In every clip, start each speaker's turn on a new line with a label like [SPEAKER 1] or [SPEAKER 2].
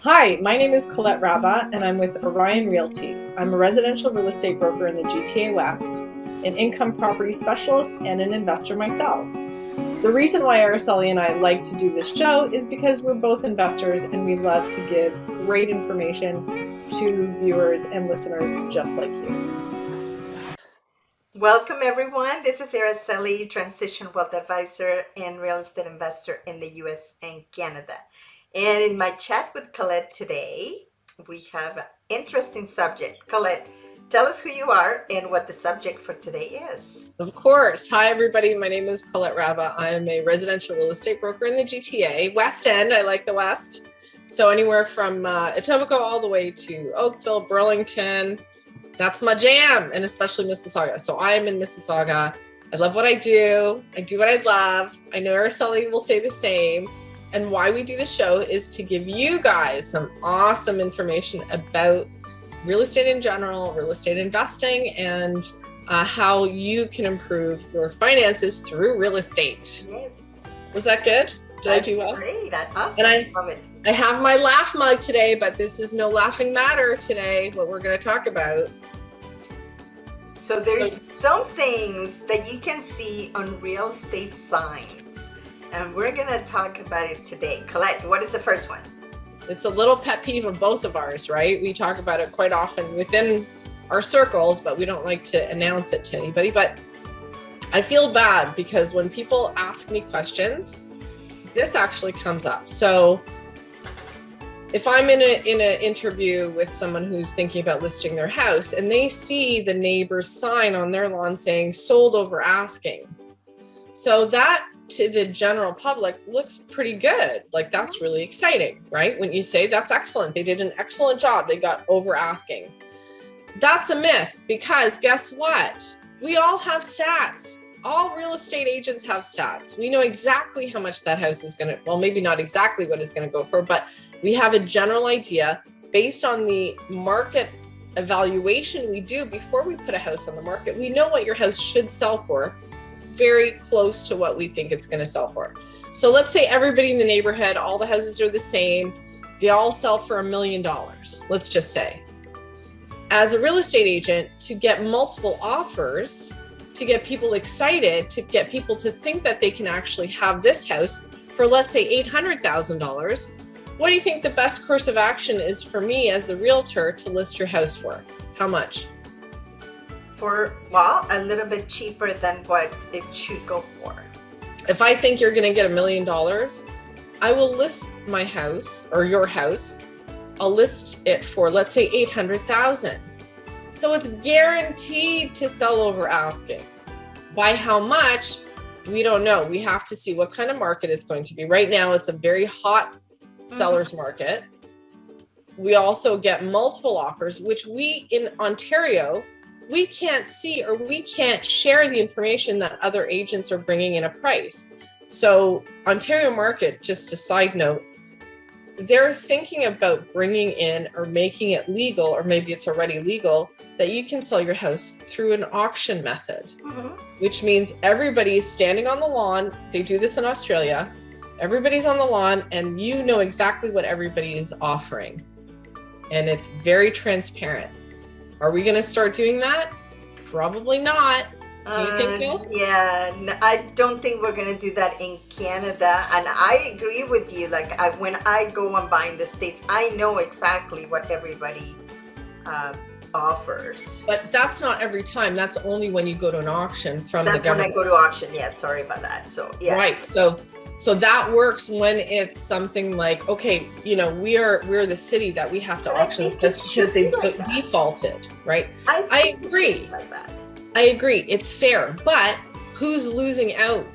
[SPEAKER 1] Hi, my name is Colette Rabba, and I'm with Orion Realty. I'm a residential real estate broker in the GTA West, an income property specialist, and an investor myself. The reason why Araceli and I like to do this show is because we're both investors and we love to give great information to viewers and listeners just like you.
[SPEAKER 2] Welcome, everyone. This is Araceli, Transition Wealth Advisor and Real Estate Investor in the US and Canada. And in my chat with Colette today, we have an interesting subject. Colette, tell us who you are and what the subject for today is.
[SPEAKER 1] Of course. Hi, everybody. My name is Colette Rabba. I'm a residential real estate broker in the GTA, West End. I like the West. So anywhere from Etobicoke all the way to Oakville, Burlington. That's my jam, and especially Mississauga. So I am in Mississauga. I love what I do. I do what I love. I know Araceli will say the same. And why we do the show is to give you guys some awesome information about real estate in general, real estate investing, and how you can improve your finances through real estate.
[SPEAKER 2] Yes.
[SPEAKER 1] Was that good? Did I do well?
[SPEAKER 2] Great. That's awesome.
[SPEAKER 1] And
[SPEAKER 2] Love it.
[SPEAKER 1] I have my laugh mug today, but this is no laughing matter today, what we're going to talk about.
[SPEAKER 2] So there's some things that you can see on real estate signs. And we're going to talk about it today. Colette, what is the first one?
[SPEAKER 1] It's a little pet peeve of both of ours, right? We talk about it quite often within our circles, but we don't like to announce it to anybody. But I feel bad because when people ask me questions, this actually comes up. So if I'm in an interview with someone who's thinking about listing their house and they see the neighbor's sign on their lawn saying sold over asking. So that to the general public looks pretty good. Like that's really exciting, right? When you say that's excellent, they did an excellent job, they got over asking. That's a myth because guess what? We all have stats. All real estate agents have stats. We know exactly how much that house is going to, well, maybe not exactly what it's going to go for, but we have a general idea based on the market evaluation we do before we put a house on the market. We know what your house should sell for, very close to what we think it's going to sell for. So let's say everybody in the neighborhood, all the houses are the same. They all sell for $1 million. Let's just say. As a real estate agent, to get multiple offers, to get people excited, to get people to think that they can actually have this house for, let's say, $800,000, what do you think the best course of action is for me as the realtor to list your house for? How much?
[SPEAKER 2] For, well, a little bit cheaper than what it should go for.
[SPEAKER 1] If I think you're going to get $1 million, I will list my house or your house. I'll list it for, let's say, $800,000. So it's guaranteed to sell over asking. By how much? We don't know. We have to see what kind of market it's going to be. Right now, it's a very hot seller's market. We also get multiple offers, which we in Ontario, we can't see or we can't share the information that other agents are bringing in a price. So Ontario market, just a side note, they're thinking about bringing in or making it legal, or maybe it's already legal, that you can sell your house through an auction method, which means everybody's standing on the lawn. They do this in Australia. Everybody's on the lawn and you know exactly what everybody is offering. And it's very transparent. Are we going to start doing that? Probably not. Do you think so?
[SPEAKER 2] Yeah, I don't think we're going to do that in Canada. And I agree with you. Like when I go and buy in the States, I know exactly what everybody offers.
[SPEAKER 1] But that's not every time. That's only when you go to an auction from the government.
[SPEAKER 2] That's when I go to auction. Yeah, sorry about that. So yeah.
[SPEAKER 1] Right. So that works when it's something like, okay, you know, we're the city that we have to auction this because they defaulted, right? I agree.
[SPEAKER 2] Like that.
[SPEAKER 1] I agree. It's fair, but who's losing out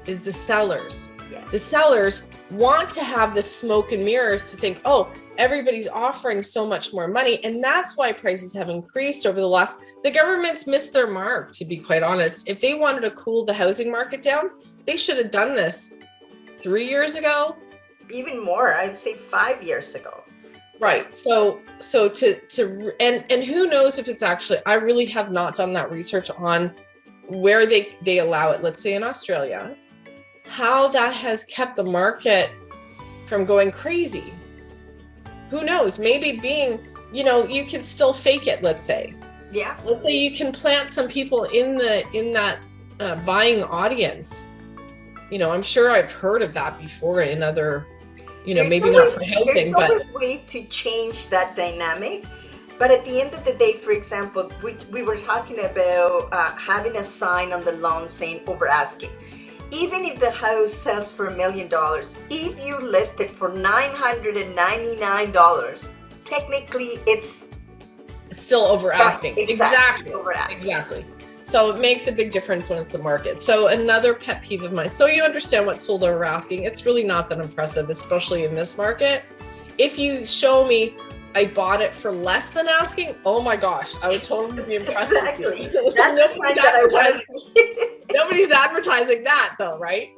[SPEAKER 1] is the sellers.
[SPEAKER 2] Yes.
[SPEAKER 1] The sellers want to have the smoke and mirrors to think, oh, everybody's offering so much more money. And that's why prices have increased over the government's missed their mark, to be quite honest. If they wanted to cool the housing market down, they should have done this 3 years ago.
[SPEAKER 2] Even more, I'd say 5 years ago.
[SPEAKER 1] Right. So and who knows if it's actually, I really have not done that research on where they allow it, let's say in Australia, how that has kept the market from going crazy. who knows, maybe being, you can still fake it, let's say.
[SPEAKER 2] Yeah.
[SPEAKER 1] Let's say you can plant some people in that buying audience. I'm sure I've heard of that before in other, maybe not for housing,
[SPEAKER 2] there's
[SPEAKER 1] but
[SPEAKER 2] always a way to change that dynamic. But at the end of the day, for example, we were talking about having a sign on the loan saying over asking. Even if the house sells for $1 million, if you list it for $999, technically it's
[SPEAKER 1] still over asking.
[SPEAKER 2] Exactly. Over asking.
[SPEAKER 1] Exactly. So it makes a big difference when it's the market. So another pet peeve of mine. So you understand what sold over asking. It's really not that impressive, especially in this market. If you show me I bought it for less than asking, oh my gosh, I would totally be impressed.
[SPEAKER 2] Exactly. That's the sign that I want to see.
[SPEAKER 1] Nobody's advertising that though, right?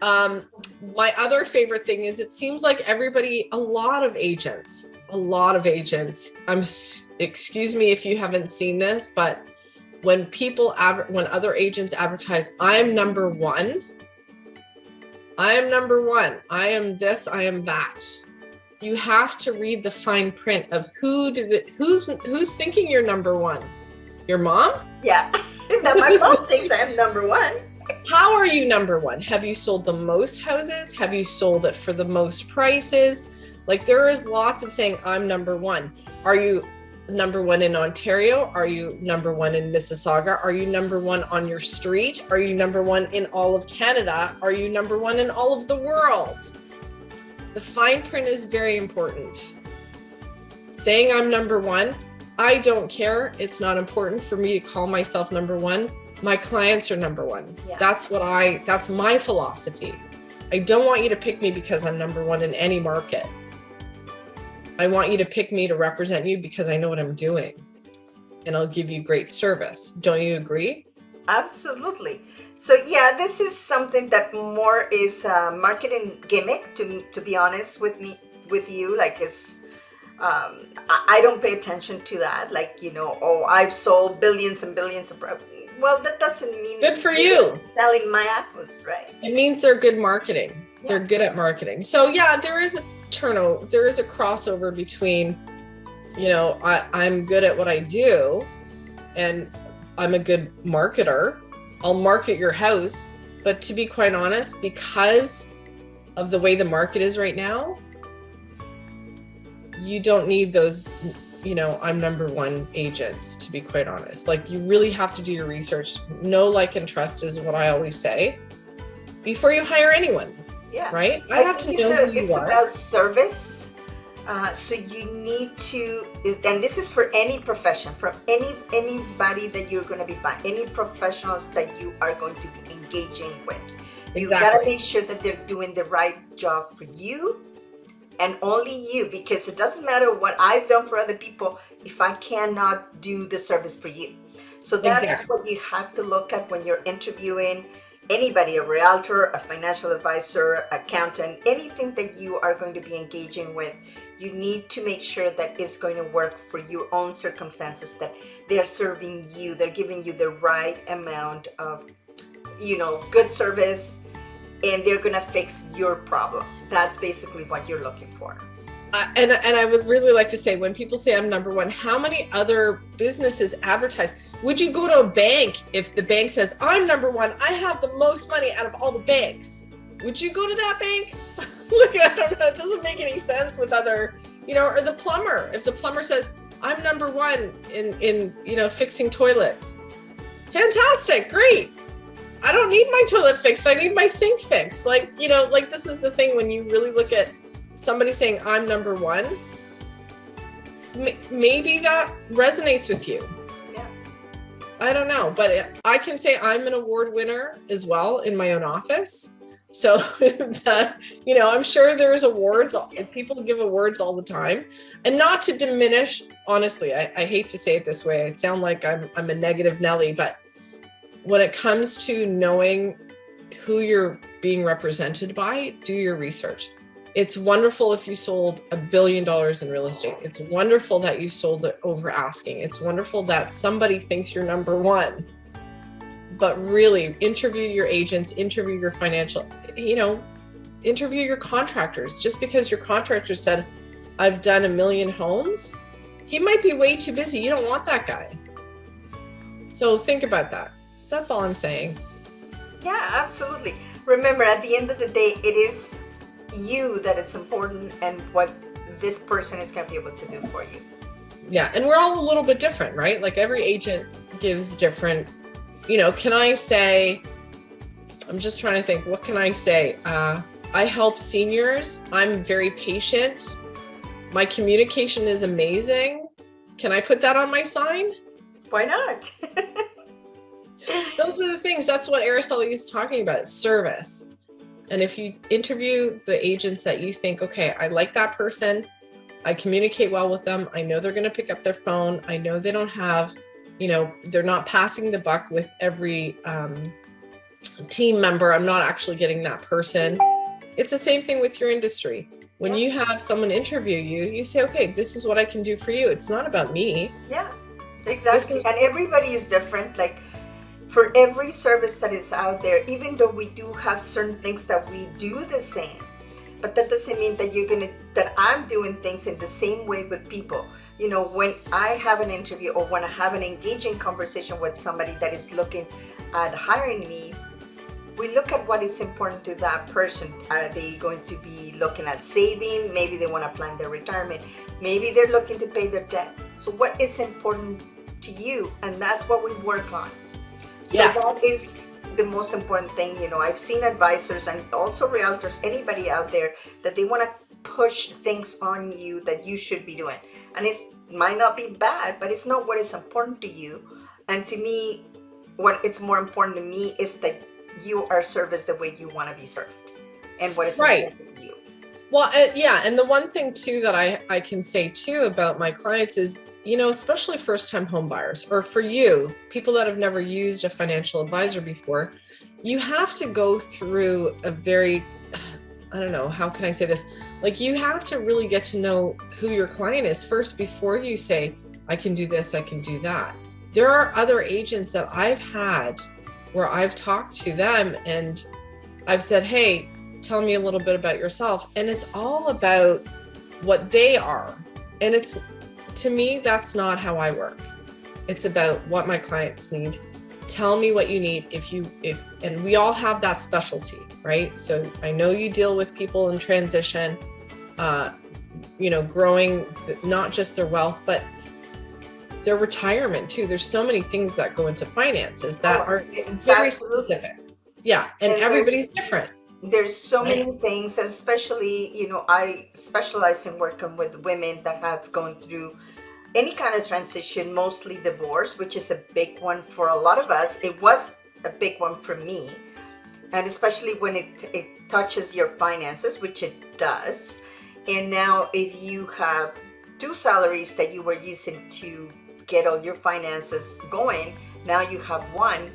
[SPEAKER 1] My other favorite thing is it seems like a lot of agents, excuse me if you haven't seen this, but when other agents advertise, I am number one, I am this, I am that. You have to read the fine print of who's thinking you're number one. Your mom?
[SPEAKER 2] Yeah. That my mom thinks I'm number one.
[SPEAKER 1] How are you number one? Have you sold the most houses? Have you sold it for the most prices? Like there is lots of saying I'm number one. Are you number one in Ontario? Are you number one in Mississauga? Are you number one on your street? Are you number one in all of Canada? Are you number one in all of the world? The fine print is very important. Saying I'm number one, I don't care. It's not important for me to call myself number one. My clients are number one. Yeah. That's my philosophy. I don't want you to pick me because I'm number one in any market. I want you to pick me to represent you because I know what I'm doing and I'll give you great service. Don't you agree?
[SPEAKER 2] Absolutely. So yeah, this is something that more is a marketing gimmick, to be honest with you. Like it's, I don't pay attention to that. Like, I've sold billions and billions of property. Well, that doesn't mean
[SPEAKER 1] good for you
[SPEAKER 2] selling my house, right?
[SPEAKER 1] It means they're good marketing. Yeah. They're good at marketing. So yeah, there is a turnover. There is a crossover between, I'm good at what I do and I'm a good marketer. I'll market your house. But to be quite honest, because of the way the market is right now, you don't need those, I'm number one agents, to be quite honest. Like you really have to do your research. Know, like, and trust is what I always say before you hire anyone.
[SPEAKER 2] Yeah.
[SPEAKER 1] Right? I have to know who you
[SPEAKER 2] it's
[SPEAKER 1] are.
[SPEAKER 2] About service. So you need to, and this is for any profession, from anybody that you're going to be buying, any professionals that you are going to be engaging with. You got to make sure that they're doing the right job for you and only you, because it doesn't matter what I've done for other people if I cannot do the service for you. So that is what you have to look at when you're interviewing anybody, a realtor, a financial advisor, accountant, anything that you are going to be engaging with. You need to make sure that it's going to work for your own circumstances, that they're serving you, they're giving you the right amount of, good service, and they're going to fix your problem. That's basically what you're looking for.
[SPEAKER 1] And I would really like to say, when people say I'm number one, how many other businesses advertise? Would you go to a bank if the bank says, I'm number one, I have the most money out of all the banks? Would you go to that bank? Look, I don't know. It doesn't make any sense with other, or the plumber. If the plumber says, I'm number one in fixing toilets. Fantastic. Great. I don't need my toilet fixed. I need my sink fixed. Like this is the thing when you really look at somebody saying I'm number one, maybe that resonates with you.
[SPEAKER 2] Yeah.
[SPEAKER 1] I don't know, but I can say I'm an award winner as well in my own office. So I'm sure there's awards. People give awards all the time, and not to diminish, honestly, I hate to say it this way. It sounds like I'm a negative Nelly, but when it comes to knowing who you're being represented by, do your research. It's wonderful if you sold $1 billion in real estate. It's wonderful that you sold it over asking. It's wonderful that somebody thinks you're number one. But really, interview your agents, interview your financial, interview your contractors. Just because your contractor said, I've done 1 million homes. He might be way too busy. You don't want that guy. So think about that. That's all I'm saying.
[SPEAKER 2] Yeah, absolutely. Remember, at the end of the day, it is you that it's important and what this person is going to be able to do for you.
[SPEAKER 1] Yeah, and we're all a little bit different, right? Like every agent gives different, can I say, I'm just trying to think, what can I say? I help seniors. I'm very patient. My communication is amazing. Can I put that on my sign?
[SPEAKER 2] Why not?
[SPEAKER 1] Those are the things. That's what Araceli is talking about, service. And if you interview the agents that you think, okay, I like that person, I communicate well with them, I know they're going to pick up their phone, I know they don't have, they're not passing the buck with every team member, I'm not actually getting that person. It's the same thing with your industry. When you have someone interview you, you say, okay, this is what I can do for you. It's not about me.
[SPEAKER 2] Yeah, exactly. And everybody is different. Like for every service that is out there, even though we do have certain things that we do the same, but that doesn't mean that that I'm doing things in the same way with people. When I have an interview or when I have an engaging conversation with somebody that is looking at hiring me, we look at what is important to that person. Are they going to be looking at saving? Maybe they want to plan their retirement. Maybe they're looking to pay their debt. So what is important to you? And that's what we work on. So that is the most important thing. I've seen advisors and also realtors, anybody out there, that they want to push things on you that you should be doing. And it might not be bad, but it's not what is important to you. And to me, what it's more important to me is that you are serviced the way you want to be served and what is important to you.
[SPEAKER 1] Well, and the one thing too that I can say too about my clients is, especially first-time home buyers, or for you, people that have never used a financial advisor before, you have to go through a very, I don't know, how can I say this? Like you have to really get to know who your client is first before you say, I can do this, I can do that. There are other agents that I've had where I've talked to them and I've said, hey, tell me a little bit about yourself. And it's all about what they are. And to me, that's not how I work. It's about what my clients need. Tell me what you need. And we all have that specialty, right? So I know you deal with people in transition, growing not just their wealth, but their retirement too. There's so many things that go into finances that are very specific. Yeah, and everybody's different.
[SPEAKER 2] There's so many things, and especially, I specialize in working with women that have gone through any kind of transition, mostly divorce, which is a big one for a lot of us. It was a big one for me, and especially when it touches your finances, which it does. And now if you have 2 salaries that you were using to get all your finances going, now you have 1,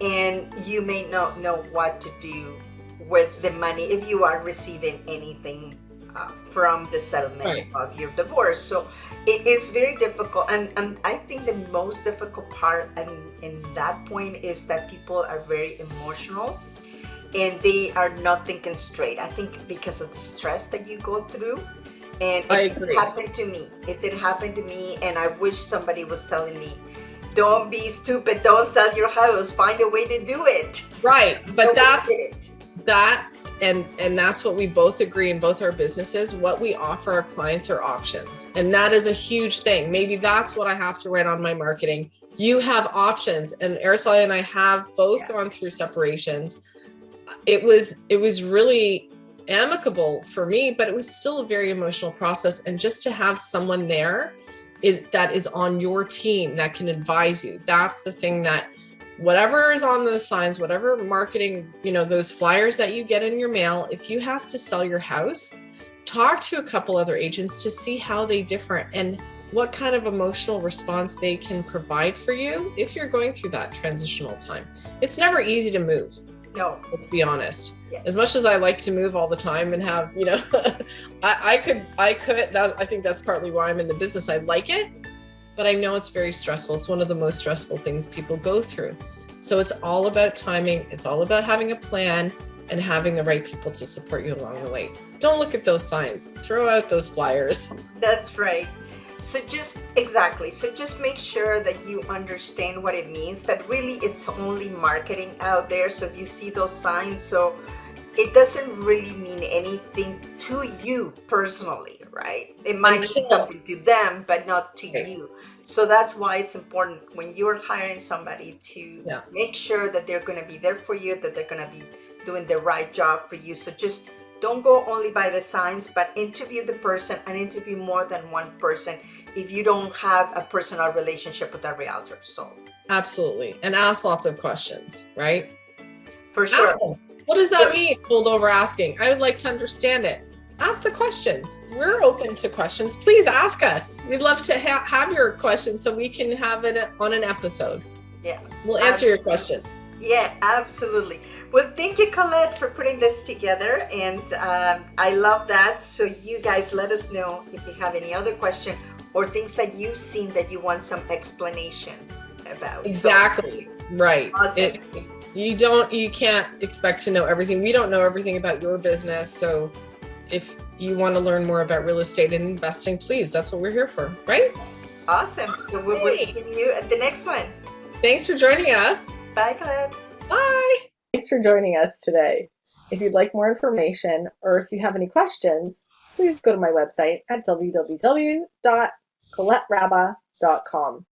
[SPEAKER 2] and you may not know what to do with the money if you are receiving anything from the settlement of your divorce. So it is very difficult, and I think the most difficult part in that point is that people are very emotional and they are not thinking straight. I think because of the stress that you go through. And it happened to me. It did happen to me, and I wish somebody was telling me, don't be stupid, don't sell your house, find a way to do it.
[SPEAKER 1] Right, but and that's what we both agree in both our businesses. What we offer our clients are options, and that is a huge thing. Maybe that's what I have to write on my marketing. You have options, and Araceli and I have both gone through separations. It was really amicable for me, but it was still a very emotional process. And just to have someone there that is on your team that can advise you, that's the thing. That whatever is on those signs, whatever marketing, those flyers that you get in your mail, if you have to sell your house, talk to a couple other agents to see how they differ and what kind of emotional response they can provide for you if you're going through that transitional time. It's never easy to move.
[SPEAKER 2] No,
[SPEAKER 1] let's be honest.
[SPEAKER 2] Yeah.
[SPEAKER 1] As much as I like to move all the time and have, I think that's partly why I'm in the business. I like it, but I know it's very stressful. It's one of the most stressful things people go through. So it's all about timing. It's all about having a plan. and having the right people to support you along the way. Don't look at those signs. Throw out those flyers.
[SPEAKER 2] That's right. So just make sure that you understand what it means, that really it's only marketing out there. So if you see those signs, so it doesn't really mean anything to you personally, right? It might mean something to them, but not to you. So that's why it's important when you're hiring somebody to make sure that they're going to be there for you, that they're going to be doing the right job for you. So just don't go only by the signs, but interview the person, and interview more than one person if you don't have a personal relationship with a realtor. So
[SPEAKER 1] absolutely. And ask lots of questions, right?
[SPEAKER 2] For sure.
[SPEAKER 1] What does that mean? Pulled over asking. I would like to understand it. Ask the questions. We're open to questions. Please ask us. We'd love to have your questions so we can have it on an episode.
[SPEAKER 2] Yeah.
[SPEAKER 1] We'll answer your questions.
[SPEAKER 2] Yeah, absolutely. Well, thank you, Colette, for putting this together. And I love that. So you guys let us know if you have any other question or things that you've seen that you want some explanation about.
[SPEAKER 1] Exactly. So, right.
[SPEAKER 2] Awesome.
[SPEAKER 1] You can't expect to know everything. We don't know everything about your business. So if you want to learn more about real estate and investing, please, that's what we're here for, right?
[SPEAKER 2] Awesome. So we will see you at the next one.
[SPEAKER 1] Thanks for joining us.
[SPEAKER 2] Bye, Colette.
[SPEAKER 1] Bye. Thanks for joining us today. If you'd like more information or if you have any questions, please go to my website at www.coletterabba.com.